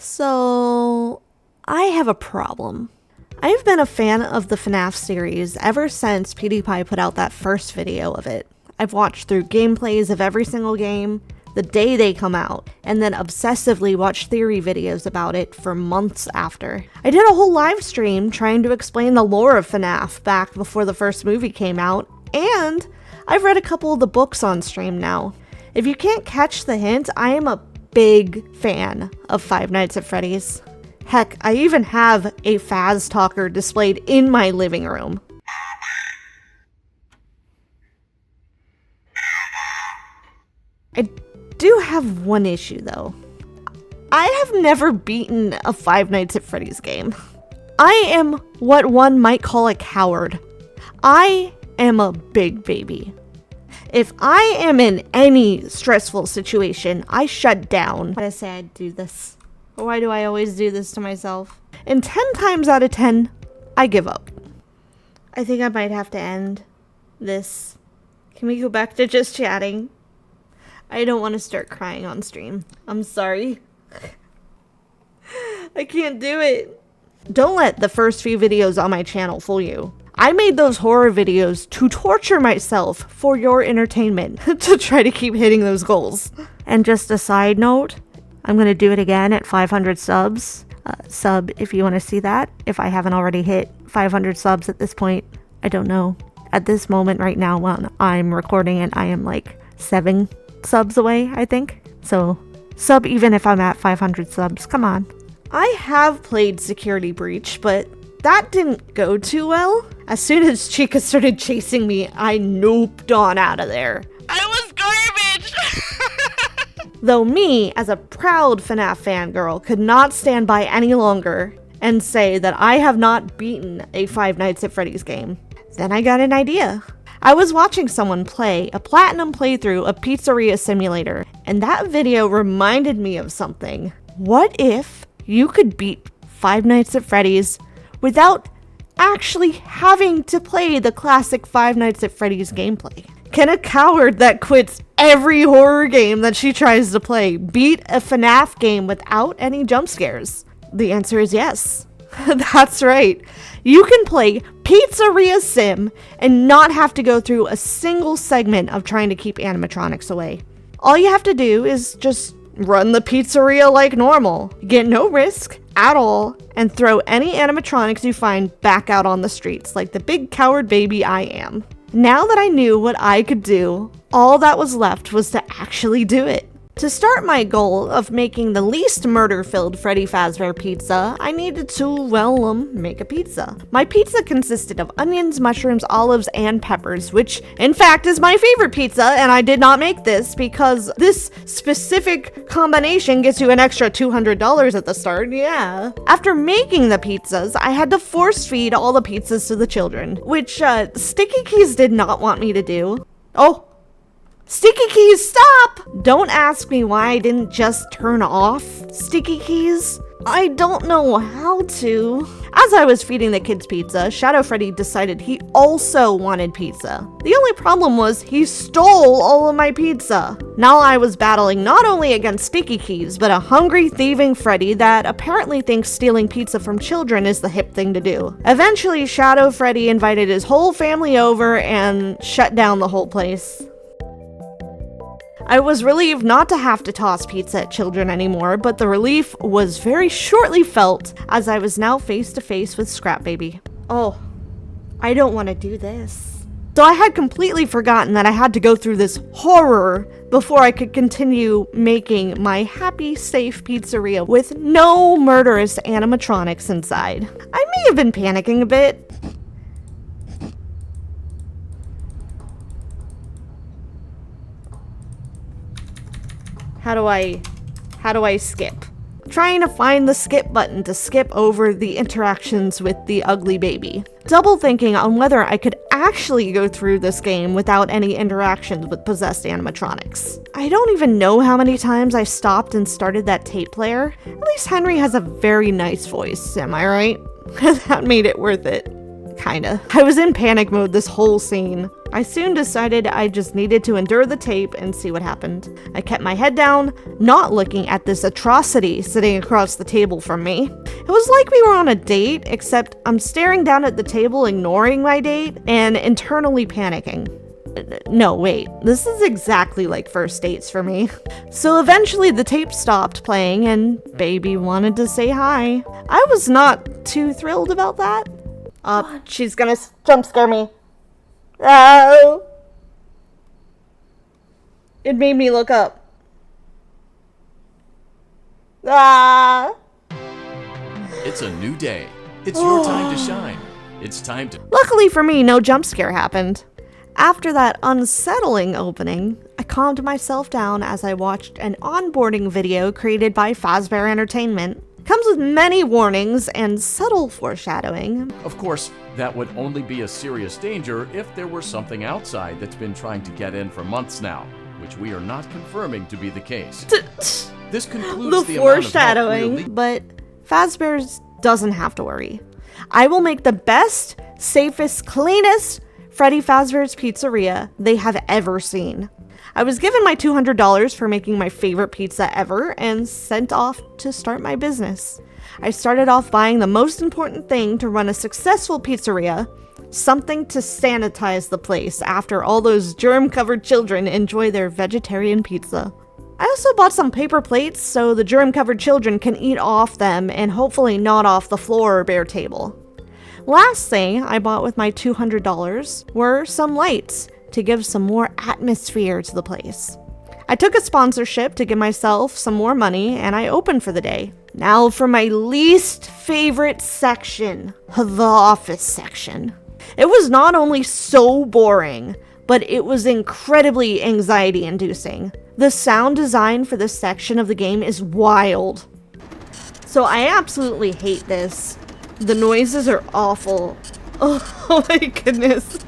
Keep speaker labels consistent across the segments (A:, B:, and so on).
A: So, I have a problem. I've been a fan of the FNAF series ever since PewDiePie put out that first video of it. I've watched through gameplays of every single game, the day they come out, and then obsessively watched theory videos about it for months after. I did a whole live stream trying to explain the lore of FNAF back before the first movie came out, and I've read a couple of the books on stream now. If you can't catch the hint, I am a big fan of Five Nights at Freddy's. Heck, I even have a Faz talker displayed in my living room. I do have one issue though. I have never beaten a Five Nights at Freddy's game. I am what one might call a coward. I am a big baby. If I am in any stressful situation, I shut down. Why did I say I'd do this? Why do I always do this to myself? And 10 times out of 10, I give up. I think I might have to end this. Can we go back to just chatting? I don't want to start crying on stream. I'm sorry. I can't do it. Don't let the first few videos on my channel fool you. I made those horror videos to torture myself for your entertainment, to try to keep hitting those goals. And just a side note, I'm going to do it again at 500 subs. Sub if you want to see that. If I haven't already hit 500 subs at this point, I don't know. At this moment right now when I'm recording it, I am like 7 subs away, I think. So sub even if I'm at 500 subs, come on. I have played Security Breach, but that didn't go too well. As soon as Chica started chasing me, I noped on out of there.
B: I was garbage!
A: Though me, as a proud FNAF fangirl, could not stand by any longer and say that I have not beaten a Five Nights at Freddy's game. Then I got an idea. I was watching someone play a platinum playthrough of Pizzeria Simulator, and that video reminded me of something. What if you could beat Five Nights at Freddy's without actually having to play the classic Five Nights at Freddy's gameplay? Can a coward that quits every horror game that she tries to play beat a FNAF game without any jump scares? The answer is yes. That's right. You can play Pizzeria Sim and not have to go through a single segment of trying to keep animatronics away. All you have to do is just run the pizzeria like normal, get no risk at all, and throw any animatronics you find back out on the streets like the big coward baby I am. Now that I knew what I could do, all that was left was to actually do it. To start my goal of making the least murder-filled Freddy Fazbear pizza, I needed to, make a pizza. My pizza consisted of onions, mushrooms, olives, and peppers, which, in fact, is my favorite pizza, and I did not make this because this specific combination gets you an extra $200 at the start, yeah. After making the pizzas, I had to force feed all the pizzas to the children, which, Sticky Keys did not want me to do. Oh. Sticky Keys, stop! Don't ask me why I didn't just turn off Sticky Keys. I don't know how to. As I was feeding the kids pizza, Shadow Freddy decided he also wanted pizza. The only problem was he stole all of my pizza. Now I was battling not only against Sticky Keys, but a hungry, thieving Freddy that apparently thinks stealing pizza from children is the hip thing to do. Eventually, Shadow Freddy invited his whole family over and shut down the whole place. I was relieved not to have to toss pizza at children anymore, but the relief was very shortly felt as I was now face to face with Scrap Baby. Oh, I don't want to do this. So I had completely forgotten that I had to go through this horror before I could continue making my happy, safe pizzeria with no murderous animatronics inside. I may have been panicking a bit. How do I skip? Trying to find the skip button to skip over the interactions with the ugly baby. Double thinking on whether I could actually go through this game without any interactions with possessed animatronics. I don't even know how many times I stopped and started that tape player. At least Henry has a very nice voice, am I right? That made it worth it. Kinda. I was in panic mode this whole scene. I soon decided I just needed to endure the tape and see what happened. I kept my head down, not looking at this atrocity sitting across the table from me. It was like we were on a date, except I'm staring down at the table, ignoring my date, and internally panicking. No, wait, this is exactly like first dates for me. So eventually the tape stopped playing and baby wanted to say hi. I was not too thrilled about that. She's gonna jump scare me. Oh! It made me look up. Ah!
C: It's a new day. It's your time to shine. It's time to...
A: Luckily for me, no jump scare happened. After that unsettling opening, I calmed myself down as I watched an onboarding video created by Fazbear Entertainment. It comes with many warnings and subtle foreshadowing.
C: Of course, that would only be a serious danger if there were something outside that's been trying to get in for months now, which we are not confirming to be the case. This concludes
A: The
C: the
A: foreshadowing, but Fazbear's doesn't have to worry. I will make the best, safest, cleanest Freddy Fazbear's Pizzeria they have ever seen. I was given my $200 for making my favorite pizza ever and sent off to start my business. I started off buying the most important thing to run a successful pizzeria, something to sanitize the place after all those germ-covered children enjoy their vegetarian pizza. I also bought some paper plates so the germ-covered children can eat off them and hopefully not off the floor or bare table. Last thing I bought with my $200 were some lights to give some more atmosphere to the place. I took a sponsorship to give myself some more money and I opened for the day. Now for my least favorite section, the office section. It was not only so boring, but it was incredibly anxiety-inducing. The sound design for this section of the game is wild. So I absolutely hate this. The noises are awful. Oh my goodness.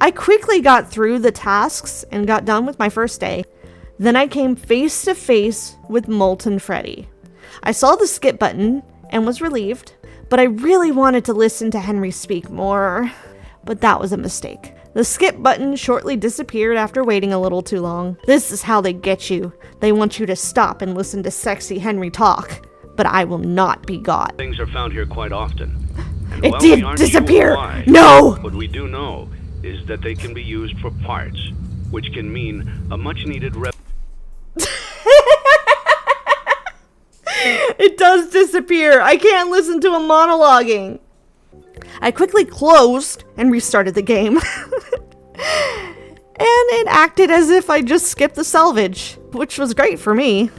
A: I quickly got through the tasks and got done with my first day. Then I came face to face with Molten Freddy. I saw the skip button and was relieved, but I really wanted to listen to Henry speak more. But that was a mistake. The skip button shortly disappeared after waiting a little too long. This is how they get you. They want you to stop and listen to sexy Henry talk. But I will not be got.
D: Things are found here quite often. And
A: It
D: while
A: did
D: we aren't
A: disappear!
D: sure why,
A: No!
D: What we do know is that they can be used for parts, which can mean a much-needed
A: It does disappear. I can't listen to him monologuing. I quickly closed and restarted the game. And it acted as if I just skipped the salvage, which was great for me.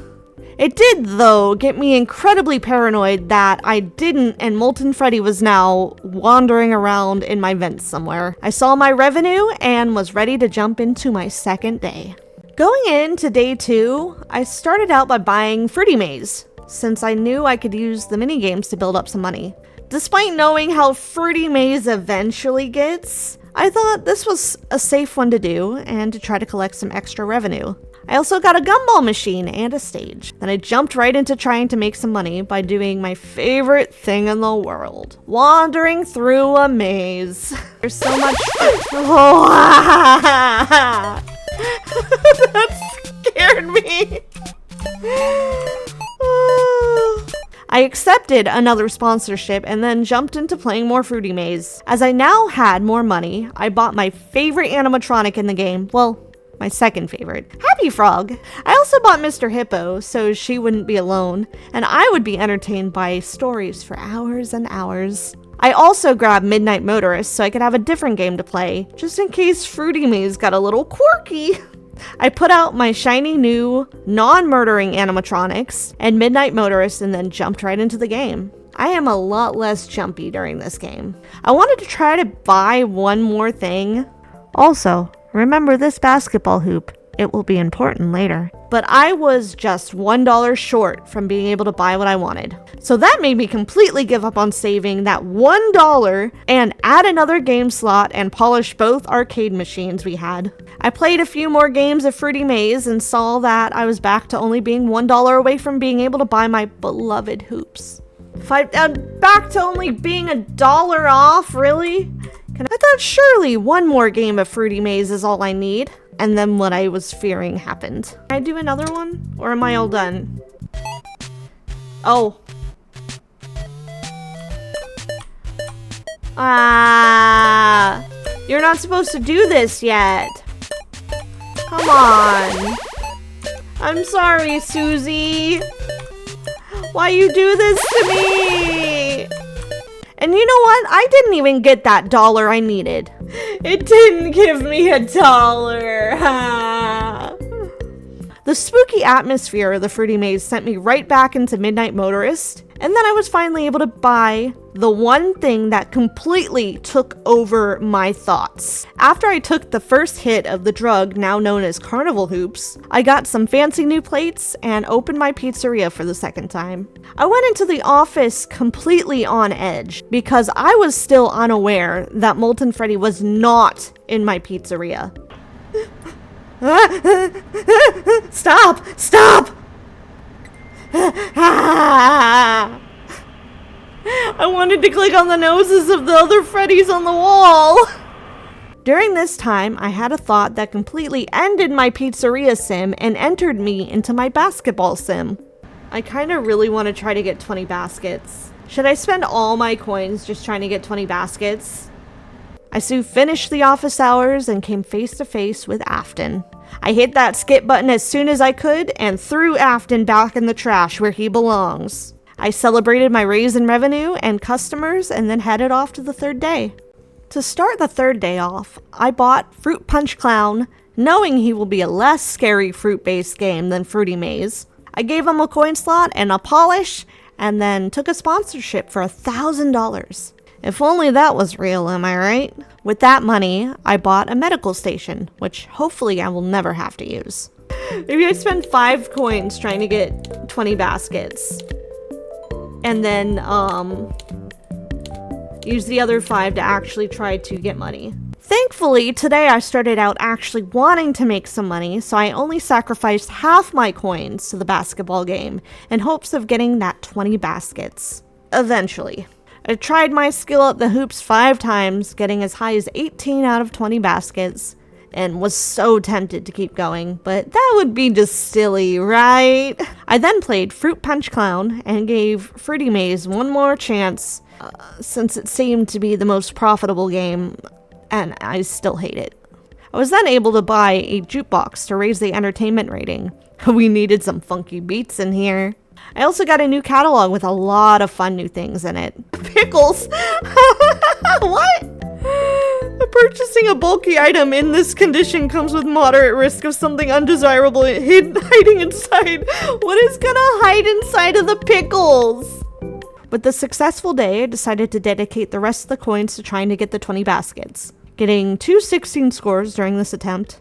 A: It did, though, get me incredibly paranoid that I didn't and Molten Freddy was now wandering around in my vents somewhere. I saw my revenue and was ready to jump into my second day. Going into day 2, I started out by buying Fruity Maze, since I knew I could use the minigames to build up some money. Despite knowing how Fruity Maze eventually gets, I thought this was a safe one to do and to try to collect some extra revenue. I also got a gumball machine and a stage. Then I jumped right into trying to make some money by doing my favorite thing in the world, wandering through a maze. There's so much... Oh, that scared me. I accepted another sponsorship and then jumped into playing more Fruity Maze. As I now had more money, I bought my favorite animatronic in the game. Well, my second favorite, Happy Frog. I also bought Mr. Hippo so she wouldn't be alone, and I would be entertained by stories for hours and hours. I also grabbed Midnight Motorist so I could have a different game to play, just in case Fruity Maze got a little quirky. I put out my shiny new, non-murdering animatronics and Midnight Motorist and then jumped right into the game. I am a lot less jumpy during this game. I wanted to try to buy one more thing. Also, remember this basketball hoop. It will be important later. But I was just $1 short from being able to buy what I wanted. So that made me completely give up on saving that $1 and add another game slot and polish both arcade machines we had. I played a few more games of Fruity Maze and saw that I was back to only being $1 away from being able to buy my beloved hoops. I'm back to only being $1 off, really? And I thought surely one more game of Fruity Maze is all I need. And then what I was fearing happened. Can I do another one? Or am I all done? Oh. Ah. You're not supposed to do this yet. Come on. I'm sorry, Susie. Why you do this to me? And you know what? I didn't even get that dollar I needed. It didn't give me a dollar. The spooky atmosphere of the Fruity Maze sent me right back into Midnight Motorist, and then I was finally able to buy the one thing that completely took over my thoughts. After I took the first hit of the drug now known as Carnival Hoops, I got some fancy new plates and opened my pizzeria for the second time. I went into the office completely on edge because I was still unaware that Molten Freddy was not in my pizzeria. Stop! Stop! I wanted to click on the noses of the other Freddys on the wall. During this time, I had a thought that completely ended my pizzeria sim and entered me into my basketball sim. I kind of really want to try to get 20 baskets. Should I spend all my coins just trying to get 20 baskets? I soon finished the office hours and came face to face with Afton. I hit that skip button as soon as I could and threw Afton back in the trash where he belongs. I celebrated my raise in revenue and customers and then headed off to the third day. To start the third day off, I bought Fruit Punch Clown, knowing he will be a less scary fruit-based game than Fruity Maze. I gave him a coin slot and a polish, and then took a sponsorship for $1,000. If only that was real, am I right? With that money, I bought a medical station, which hopefully I will never have to use. Maybe I spend 5 coins trying to get 20 baskets. And then, use the other 5 to actually try to get money. Thankfully, today I started out actually wanting to make some money, so I only sacrificed half my coins to the basketball game in hopes of getting that 20 baskets. Eventually. I tried my skill at the hoops 5 times, getting as high as 18 out of 20 baskets, and was so tempted to keep going, but that would be just silly, right? I then played Fruit Punch Clown and gave Fruity Maze one more chance, since it seemed to be the most profitable game, and I still hate it. I was then able to buy a jukebox to raise the entertainment rating. We needed some funky beats in here. I also got a new catalog with a lot of fun new things in it. Pickles! What? Purchasing a bulky item in this condition comes with moderate risk of something undesirable hiding inside. What is gonna hide inside of the pickles? With the successful day, I decided to dedicate the rest of the coins to trying to get the 20 baskets, getting 2 16 scores during this attempt.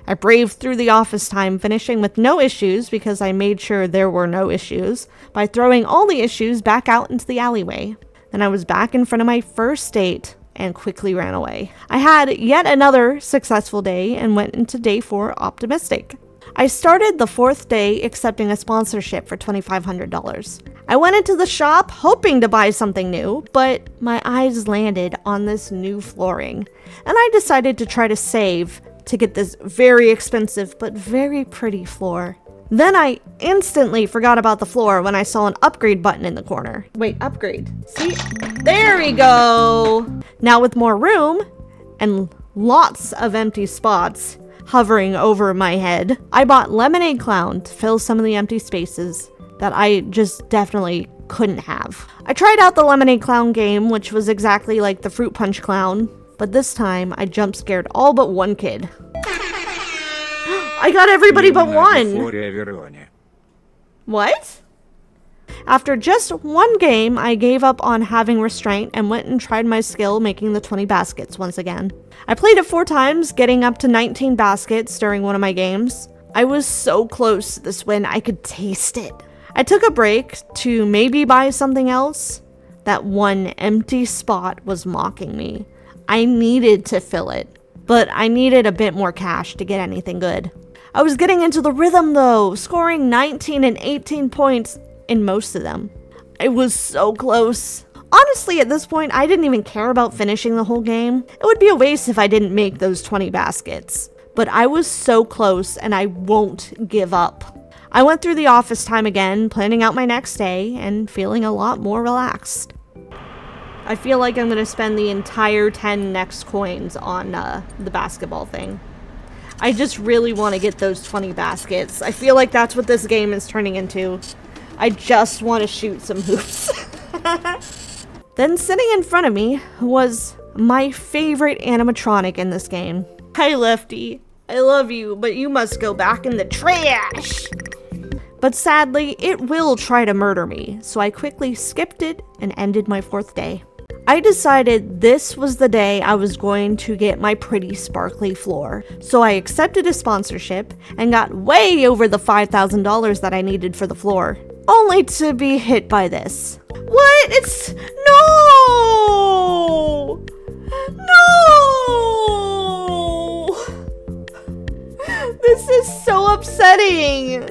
A: I braved through the office time, finishing with no issues because I made sure there were no issues by throwing all the issues back out into the alleyway. Then I was back in front of my first date and quickly ran away. I had yet another successful day and went into day 4 optimistic. I started the 4th day accepting a sponsorship for $2,500. I went into the shop hoping to buy something new, but my eyes landed on this new flooring, and I decided to try to save to get this very expensive but very pretty floor. Then I instantly forgot about the floor when I saw an upgrade button in the corner. Wait, upgrade. See? There we go! Now with more room and lots of empty spots hovering over my head, I bought Lemonade Clown to fill some of the empty spaces that I just definitely couldn't have. I tried out the Lemonade Clown game, which was exactly like the Fruit Punch Clown, but this time I jump scared all but one kid. I got everybody but one! What? After just one game, I gave up on having restraint and went and tried my skill making the 20 baskets once again. I played it 4 times, getting up to 19 baskets during one of my games. I was so close to this win, I could taste it. I took a break to maybe buy something else. That one empty spot was mocking me. I needed to fill it, but I needed a bit more cash to get anything good. I was getting into the rhythm though, scoring 19 and 18 points in most of them. I was so close. Honestly, at this point, I didn't even care about finishing the whole game. It would be a waste if I didn't make those 20 baskets. But I was so close, and I won't give up. I went through the office time again, planning out my next day, and feeling a lot more relaxed. I feel like I'm gonna spend the entire 10 next coins on the basketball thing. I just really want to get those 20 baskets. I feel like that's what this game is turning into. I just want to shoot some hoops. Then sitting in front of me was my favorite animatronic in this game. Hi, Lefty. I love you, but you must go back in the trash. But sadly, it will try to murder me, so I quickly skipped it and ended my 4th day. I decided this was the day I was going to get my pretty sparkly floor, so I accepted a sponsorship and got way over the $5,000 that I needed for the floor, only to be hit by this. What? It's... No! No! This is so upsetting!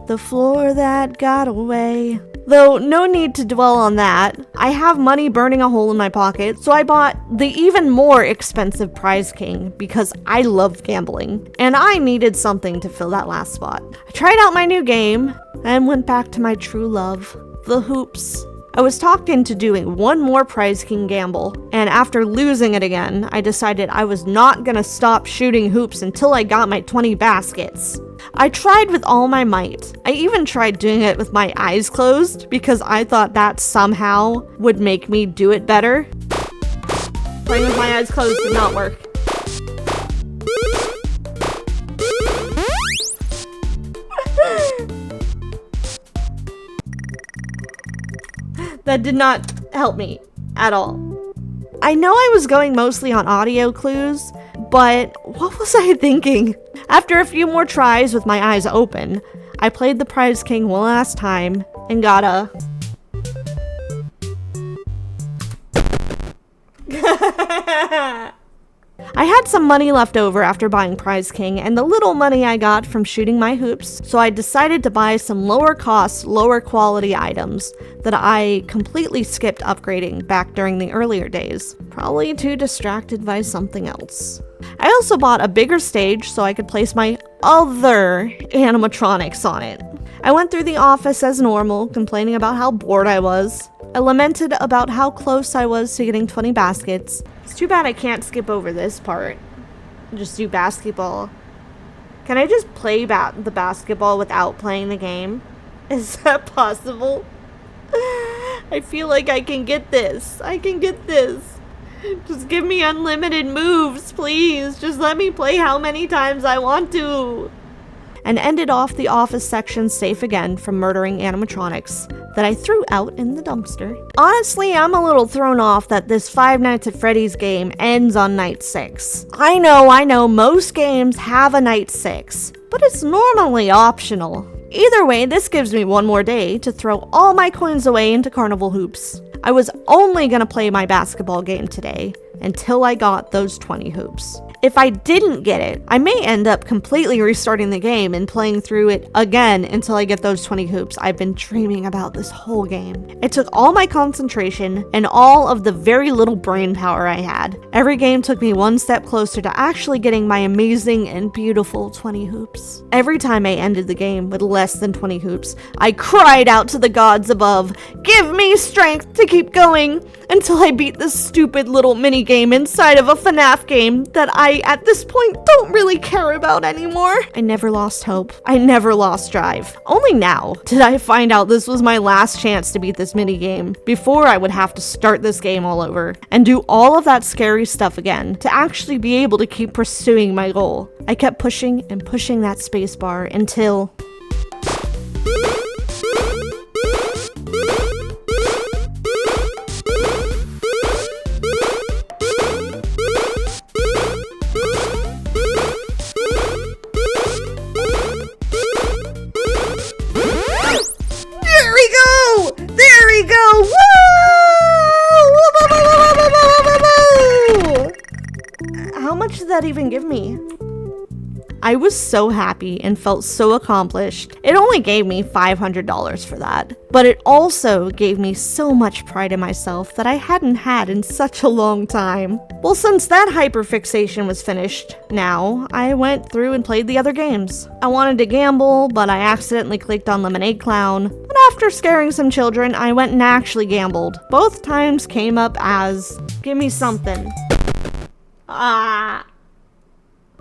A: The floor that got away. Though, no need to dwell on that. I have money burning a hole in my pocket, so I bought the even more expensive Prize King because I love gambling, and I needed something to fill that last spot. I tried out my new game, and went back to my true love, the hoops. I was talked into doing one more Prize King gamble, and after losing it again, I decided I was not gonna stop shooting hoops until I got my 20 baskets. I tried with all my might. I even tried doing it with my eyes closed because I thought that somehow would make me do it better. Playing with my eyes closed did not work. That did not help me at all. I know I was going mostly on audio clues, but what was I thinking? After a few more tries with my eyes open, I played the Prize King one last time and got a... I had some money left over after buying Prize King and the little money I got from shooting my hoops, so I decided to buy some lower cost, lower quality items that I completely skipped upgrading back during the earlier days, probably too distracted by something else. I also bought a bigger stage so I could place my other animatronics on it. I went through the office as normal, complaining about how bored I was. I lamented about how close I was to getting 20 baskets. It's too bad I can't skip over this part. Just do basketball. Can I just play the basketball without playing the game? Is that possible? I feel like I can get this. I can get this. Just give me unlimited moves, please. Just let me play how many times I want to. And ended off the office section safe again from murdering animatronics that I threw out in the dumpster. Honestly, I'm a little thrown off that this Five Nights at Freddy's game ends on night 6. I know, most games have a night 6, but it's normally optional. Either way, this gives me one more day to throw all my coins away into carnival hoops. I was only gonna play my basketball game today until I got those 20 hoops. If I didn't get it, I may end up completely restarting the game and playing through it again until I get those 20 hoops I've been dreaming about this whole game. It took all my concentration and all of the very little brain power I had. Every game took me one step closer to actually getting my amazing and beautiful 20 hoops. Every time I ended the game with less than 20 hoops, I cried out to the gods above, "Give me strength to keep going," until I beat this stupid little mini game inside of a FNAF game that I, at this point, don't really care about anymore. I never lost hope. I never lost drive. Only now did I find out this was my last chance to beat this mini game before I would have to start this game all over and do all of that scary stuff again to actually be able to keep pursuing my goal. I kept pushing and pushing that spacebar until... How much did that even give me? I was so happy and felt so accomplished. It only gave me $500 for that, but it also gave me so much pride in myself that I hadn't had in such a long time. Well, since that hyperfixation was finished, now I went through and played the other games. I wanted to gamble, but I accidentally clicked on Lemonade Clown. But after scaring some children, I went and actually gambled. Both times came up as, give me something.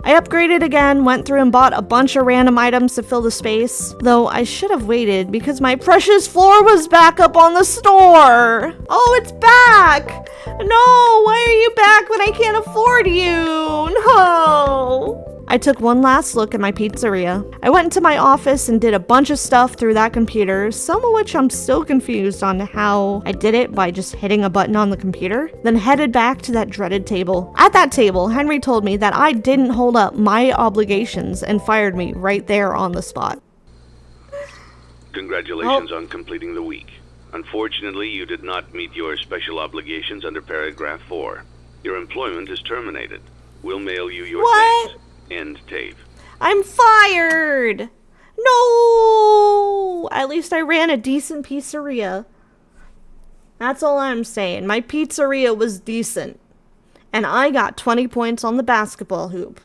A: I upgraded again, went through and bought a bunch of random items to fill the space, though I should have waited because my precious floor was back up on the store. Oh, it's back! No, why are you back when I can't afford you? No! I took one last look at my pizzeria. I went into my office and did a bunch of stuff through that computer, some of which I'm still confused on how I did it by just hitting a button on the computer, then headed back to that dreaded table. At that table, Henry told me that I didn't hold up my obligations and fired me right there on the spot.
D: Congratulations on completing the week. Unfortunately, you did not meet your special obligations under paragraph 4. Your employment is terminated. We'll mail you your
A: What?
D: thanks. End tape.
A: I'm fired! No! At least I ran a decent pizzeria. That's all I'm saying. My pizzeria was decent. And I got 20 points on the basketball hoop.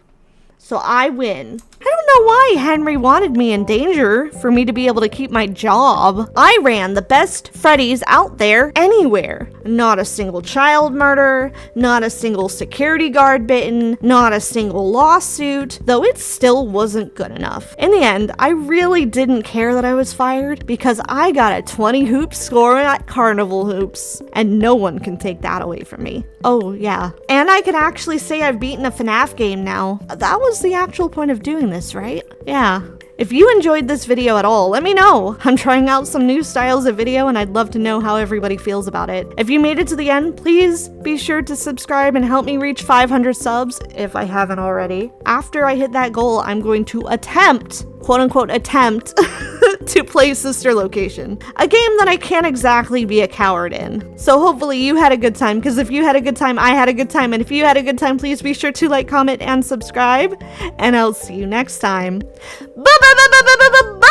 A: So I win. I don't know why Henry wanted me in danger for me to be able to keep my job. I ran the best Freddy's out there anywhere. Not a single child murder, not a single security guard bitten, not a single lawsuit, though it still wasn't good enough. In the end, I really didn't care that I was fired because I got a 20 hoop score at Carnival Hoops, and no one can take that away from me. Oh yeah, and I can actually say I've beaten a FNAF game now. That was the actual point of doing this, right? Yeah. If you enjoyed this video at all, let me know. I'm trying out some new styles of video and I'd love to know how everybody feels about it. If you made it to the end, please be sure to subscribe and help me reach 500 subs if I haven't already. After I hit that goal, I'm going to attempt, quote unquote attempt, to play Sister Location, a game that I can't exactly be a coward in. So hopefully you had a good time, because if you had a good time, I had a good time, and if you had a good time, please be sure to like, comment, and subscribe, and I'll see you next time. Bye bye bye bye bye bye bye.